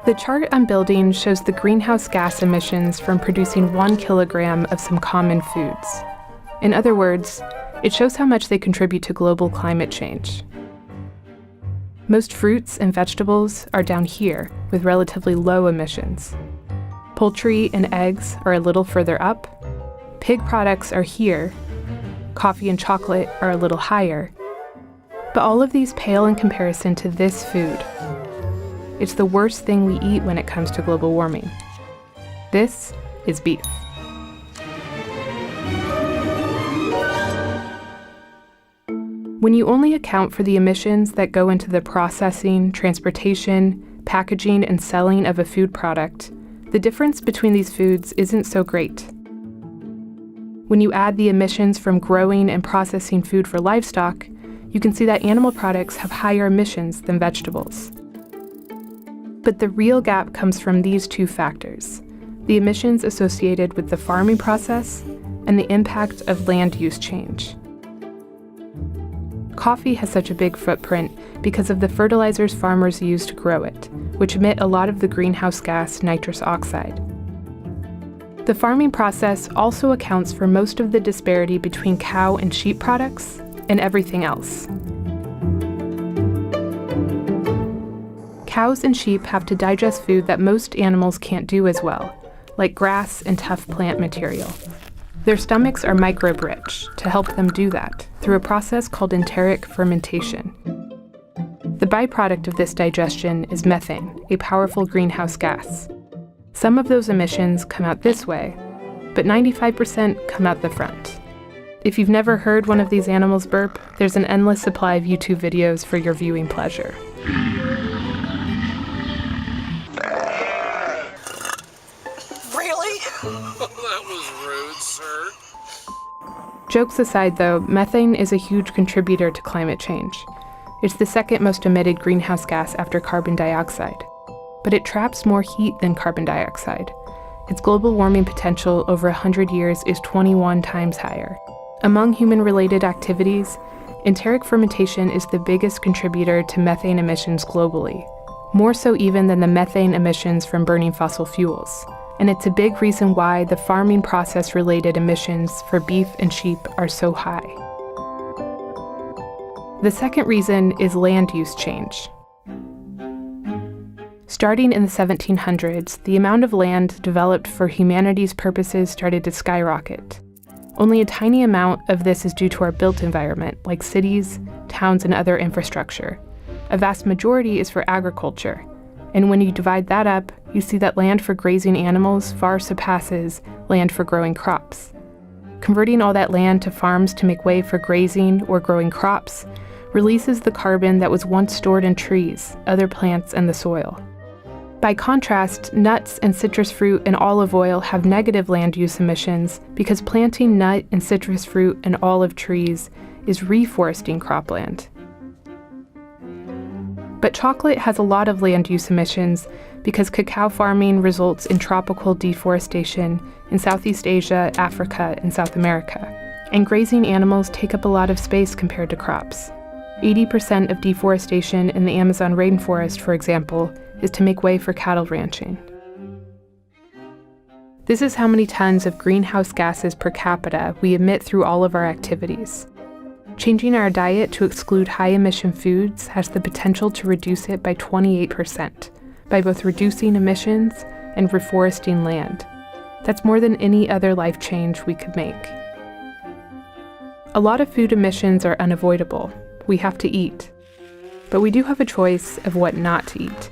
The chart I'm building shows the greenhouse gas emissions from producing 1 kilogram of some common foods. In other words, it shows how much they contribute to global climate change. Most fruits and vegetables are down here with relatively low emissions. Poultry and eggs are a little further up. Pig products are here. Coffee and chocolate are a little higher. But all of these pale in comparison to this food. It's the worst thing we eat when it comes to global warming. This is beef. When you only account for the emissions that go into the processing, transportation, packaging, and selling of a food product, the difference between these foods isn't so great. When you add the emissions from growing and processing food for livestock, you can see that animal products have higher emissions than vegetables. But the real gap comes from these two factors: the emissions associated with the farming process and the impact of land use change. Coffee has such a big footprint because of the fertilizers farmers use to grow it, which emit a lot of the greenhouse gas nitrous oxide. The farming process also accounts for most of the disparity between cow and sheep products and everything else. Cows and sheep have to digest food that most animals can't do as well, like grass and tough plant material. Their stomachs are microbe-rich to help them do that through a process called enteric fermentation. The byproduct of this digestion is methane, a powerful greenhouse gas. Some of those emissions come out this way, but 95% come out the front. If you've never heard one of these animals burp, there's an endless supply of YouTube videos for your viewing pleasure. Really? That was rude, sir. Jokes aside, though, methane is a huge contributor to climate change. It's the second most emitted greenhouse gas after carbon dioxide. But it traps more heat than carbon dioxide. Its global warming potential over 100 years is 21 times higher. Among human-related activities, enteric fermentation is the biggest contributor to methane emissions globally, more so even than the methane emissions from burning fossil fuels. And it's a big reason why the farming process-related emissions for beef and sheep are so high. The second reason is land use change. Starting in the 1700s, the amount of land developed for humanity's purposes started to skyrocket. Only a tiny amount of this is due to our built environment, like cities, towns, and other infrastructure. A vast majority is for agriculture. And when you divide that up, you see that land for grazing animals far surpasses land for growing crops. Converting all that land to farms to make way for grazing or growing crops releases the carbon that was once stored in trees, other plants, and the soil. By contrast, nuts and citrus fruit and olive oil have negative land use emissions because planting nut and citrus fruit and olive trees is reforesting cropland. But chocolate has a lot of land use emissions because cacao farming results in tropical deforestation in Southeast Asia, Africa, and South America. And grazing animals take up a lot of space compared to crops. 80% of deforestation in the Amazon rainforest, for example, is to make way for cattle ranching. This is how many tons of greenhouse gases per capita we emit through all of our activities. Changing our diet to exclude high-emission foods has the potential to reduce it by 28%, by both reducing emissions and reforesting land. That's more than any other life change we could make. A lot of food emissions are unavoidable. We have to eat. But we do have a choice of what not to eat.